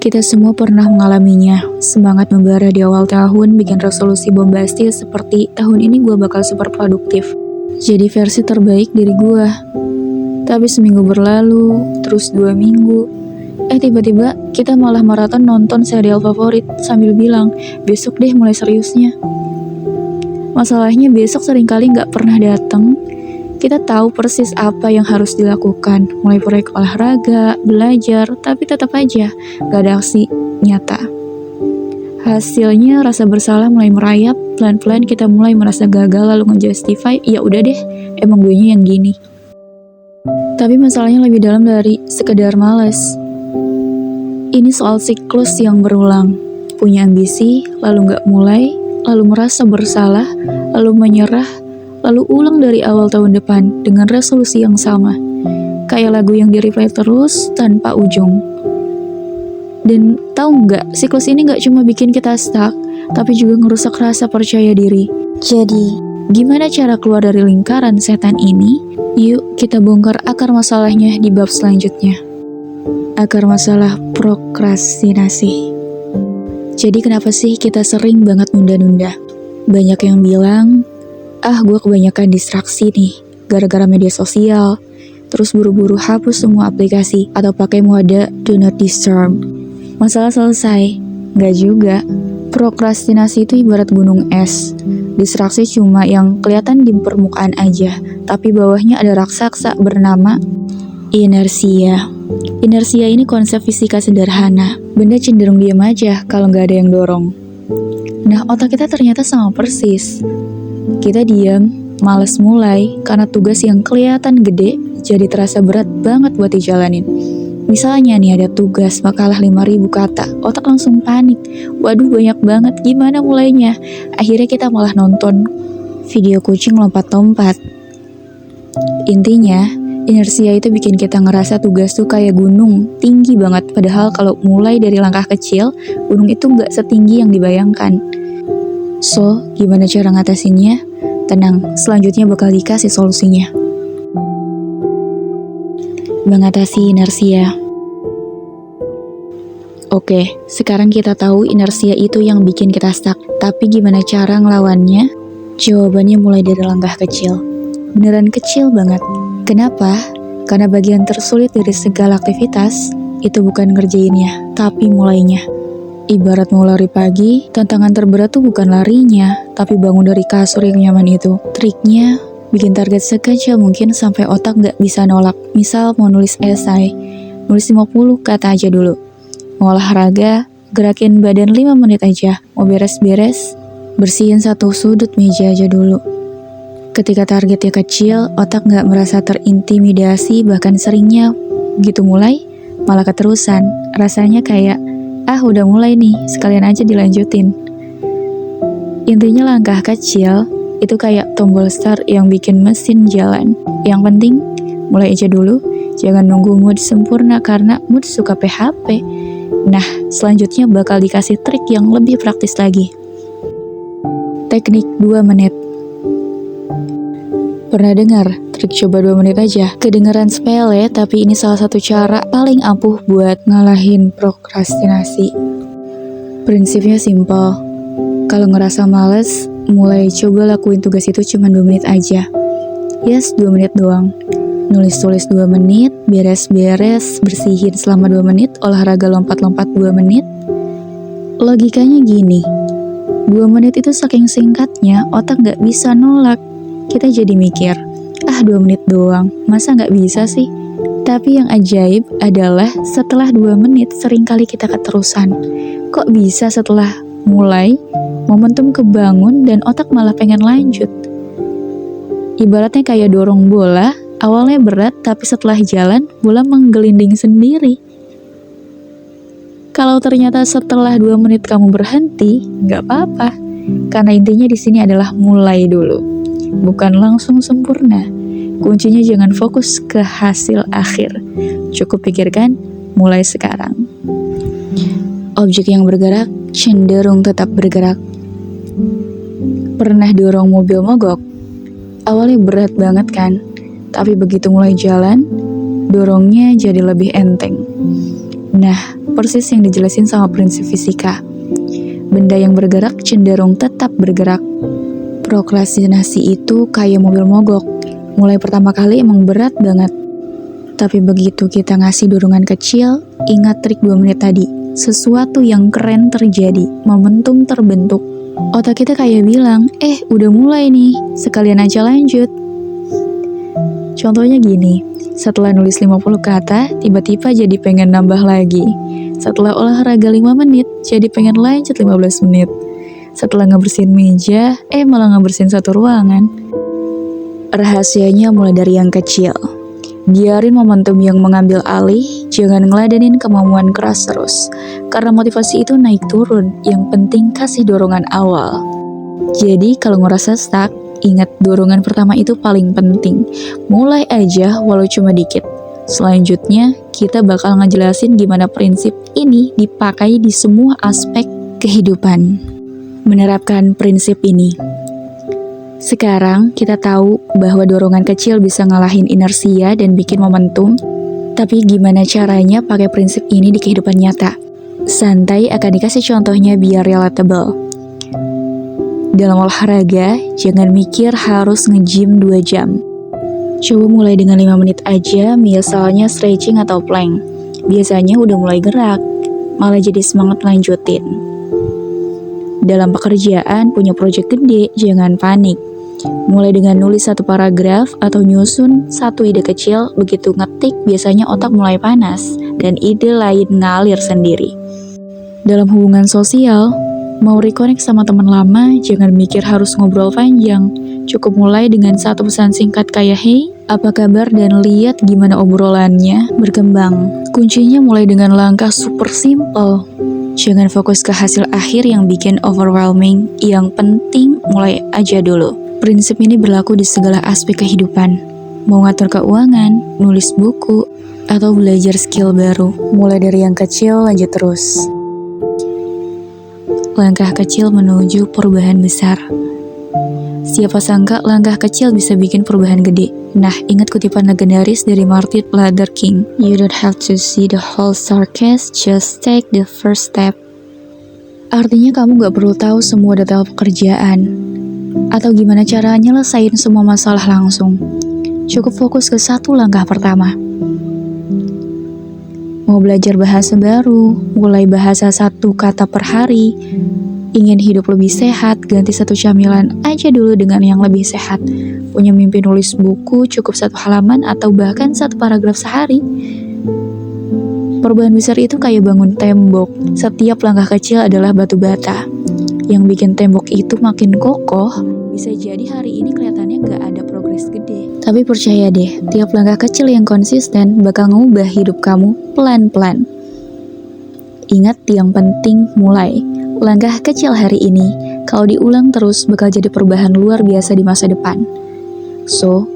Kita semua pernah mengalaminya. Semangat membara di awal tahun bikin resolusi bombastis seperti tahun ini gue bakal super produktif. Jadi versi terbaik diri gue. Tapi seminggu berlalu, terus 2 minggu. Tiba-tiba kita malah maraton nonton serial favorit sambil bilang, besok deh mulai seriusnya. Masalahnya besok seringkali gak pernah datang. Kita tahu persis apa yang harus dilakukan, mulai proyek olahraga, belajar, tapi tetap aja gak ada aksi nyata. Hasilnya rasa bersalah mulai merayap, pelan-pelan kita mulai merasa gagal lalu ngejustify, ya udah deh, emang guenya yang gini. Tapi masalahnya lebih dalam dari sekedar malas. Ini soal siklus yang berulang, punya ambisi, lalu gak mulai, lalu merasa bersalah, lalu menyerah, lalu ulang dari awal tahun depan dengan resolusi yang sama. Kayak lagu yang di-replay terus tanpa ujung. Dan tahu nggak, siklus ini nggak cuma bikin kita stuck, tapi juga ngerusak rasa percaya diri. Jadi, gimana cara keluar dari lingkaran setan ini? Yuk kita bongkar akar masalahnya di bab selanjutnya. Akar masalah prokrastinasi. Jadi kenapa sih kita sering banget nunda-nunda? Banyak yang bilang, gue kebanyakan distraksi nih, gara-gara media sosial, terus buru-buru hapus semua aplikasi, atau pakai mode do not disturb. Masalah selesai? Nggak juga. Prokrastinasi itu ibarat gunung es. Distraksi cuma yang kelihatan di permukaan aja, tapi bawahnya ada raksasa bernama inersia. Inersia ini konsep fisika sederhana. Benda cenderung diam aja kalau nggak ada yang dorong. Nah, otak kita ternyata sama persis. Kita diam, malas mulai, karena tugas yang kelihatan gede jadi terasa berat banget buat dijalanin. Misalnya nih ada tugas makalah 5.000 kata, otak langsung panik. Waduh banyak banget, gimana mulainya? Akhirnya kita malah nonton video kucing lompat-lompat. Intinya, inersia itu bikin kita ngerasa tugas tuh kayak gunung, tinggi banget. Padahal kalau mulai dari langkah kecil, gunung itu nggak setinggi yang dibayangkan. So, gimana cara ngatasinnya? Tenang, selanjutnya bakal dikasih solusinya. Mengatasi inersia. Oke, sekarang kita tahu inersia itu yang bikin kita stuck. Tapi gimana cara ngelawannya? Jawabannya mulai dari langkah kecil. Beneran kecil banget. Kenapa? Karena bagian tersulit dari segala aktivitas itu bukan ngerjainnya, tapi mulainya. Ibarat mau lari pagi, tantangan terberat tuh bukan larinya, tapi bangun dari kasur yang nyaman itu. Triknya, bikin target sekecil mungkin sampai otak gak bisa nolak. Misal mau nulis esai, nulis 50 kata aja dulu. Mau olahraga, gerakin badan 5 menit aja. Mau beres-beres, bersihin satu sudut meja aja dulu. Ketika targetnya kecil, otak gak merasa terintimidasi, bahkan seringnya gitu mulai, malah keterusan. Rasanya kayak, udah mulai nih, sekalian aja dilanjutin. Intinya langkah kecil itu kayak tombol start yang bikin mesin jalan. Yang penting, mulai aja dulu, jangan nunggu mood sempurna karena mood suka PHP. Nah, selanjutnya bakal dikasih trik yang lebih praktis lagi. Teknik 2 menit. Pernah dengar trik coba 2 menit aja? Kedengeran sepele, tapi ini salah satu cara paling ampuh buat ngalahin prokrastinasi. Prinsipnya simpel. Kalau ngerasa males, mulai coba lakuin tugas itu cuma 2 menit aja. Yes, 2 menit doang. Nulis-tulis 2 menit, beres-beres, bersihin selama 2 menit, olahraga lompat-lompat 2 menit. Logikanya gini, 2 menit itu saking singkatnya, otak gak bisa nolak. Kita jadi mikir, 2 menit doang, masa gak bisa sih? Tapi yang ajaib adalah setelah 2 menit seringkali kita keterusan. Kok bisa setelah mulai, momentum kebangun dan otak malah pengen lanjut? Ibaratnya kayak dorong bola, awalnya berat tapi setelah jalan, bola menggelinding sendiri. Kalau ternyata setelah 2 menit kamu berhenti, gak apa-apa. Karena intinya di sini adalah mulai dulu. Bukan langsung sempurna. Kuncinya jangan fokus ke hasil akhir. Cukup pikirkan mulai sekarang. Objek yang bergerak cenderung tetap bergerak. Pernah dorong mobil mogok? Awalnya berat banget kan? Tapi begitu mulai jalan, dorongnya jadi lebih enteng. Nah, persis yang dijelasin sama prinsip fisika. Benda yang bergerak cenderung tetap bergerak. Prokrastinasi itu kayak mobil mogok. Mulai pertama kali emang berat banget. Tapi begitu kita ngasih dorongan kecil, ingat trik 2 menit tadi. Sesuatu yang keren terjadi, momentum terbentuk. Otak kita kayak bilang, udah mulai nih, sekalian aja lanjut. Contohnya gini, setelah nulis 50 kata, tiba-tiba jadi pengen nambah lagi. Setelah olahraga 5 menit, jadi pengen lanjut 15 menit. Setelah ngebersihin meja, malah ngebersihin satu ruangan. Rahasianya mulai dari yang kecil. Biarin momentum yang mengambil alih, jangan ngeladenin kemauan keras terus. Karena motivasi itu naik turun, yang penting kasih dorongan awal. Jadi kalau ngerasa stuck, ingat dorongan pertama itu paling penting. Mulai aja walau cuma dikit. Selanjutnya, kita bakal ngejelasin gimana prinsip ini dipakai di semua aspek kehidupan. Menerapkan prinsip ini. Sekarang kita tahu bahwa dorongan kecil bisa ngalahin inersia dan bikin momentum. Tapi gimana caranya pakai prinsip ini di kehidupan nyata? Santai akan dikasih contohnya biar relatable. Dalam olahraga, jangan mikir harus nge-gym 2 jam. Coba mulai dengan 5 menit aja, misalnya stretching atau plank. Biasanya udah mulai gerak, malah jadi semangat lanjutin. Dalam pekerjaan, punya proyek gede, jangan panik. Mulai dengan nulis 1 paragraf atau nyusun 1 ide kecil, begitu ngetik biasanya otak mulai panas, dan ide lain ngalir sendiri. Dalam hubungan sosial, mau reconnect sama teman lama, jangan mikir harus ngobrol panjang. Cukup mulai dengan 1 pesan singkat kayak hey, apa kabar, dan lihat gimana obrolannya berkembang. Kuncinya mulai dengan langkah super simple. Jangan fokus ke hasil akhir yang bikin overwhelming. Yang penting mulai aja dulu. Prinsip ini berlaku di segala aspek kehidupan. Mau ngatur keuangan, nulis buku, atau belajar skill baru. Mulai dari yang kecil, lanjut terus. Langkah kecil menuju perubahan besar. Siapa sangka langkah kecil bisa bikin perubahan gede. Nah, ingat kutipan legendaris dari Martin Luther King. You don't have to see the whole circus, just take the first step. Artinya kamu gak perlu tahu semua detail pekerjaan, atau gimana cara nyelesain semua masalah langsung. Cukup fokus ke 1 langkah pertama. Mau belajar bahasa baru, mulai bahasa 1 kata per hari. Ingin hidup lebih sehat, ganti 1 camilan aja dulu dengan yang lebih sehat. Punya mimpi nulis buku, cukup 1 halaman atau bahkan 1 paragraf sehari. Perubahan besar itu kayak bangun tembok. Setiap langkah kecil adalah batu bata. Yang bikin tembok itu makin kokoh. Bisa jadi hari ini kelihatannya gak ada progres gede. Tapi percaya deh, tiap langkah kecil yang konsisten bakal ngubah hidup kamu pelan-pelan. Ingat yang penting mulai. Langkah kecil hari ini, kalau diulang terus bakal jadi perubahan luar biasa di masa depan. So,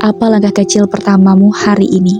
apa langkah kecil pertamamu hari ini?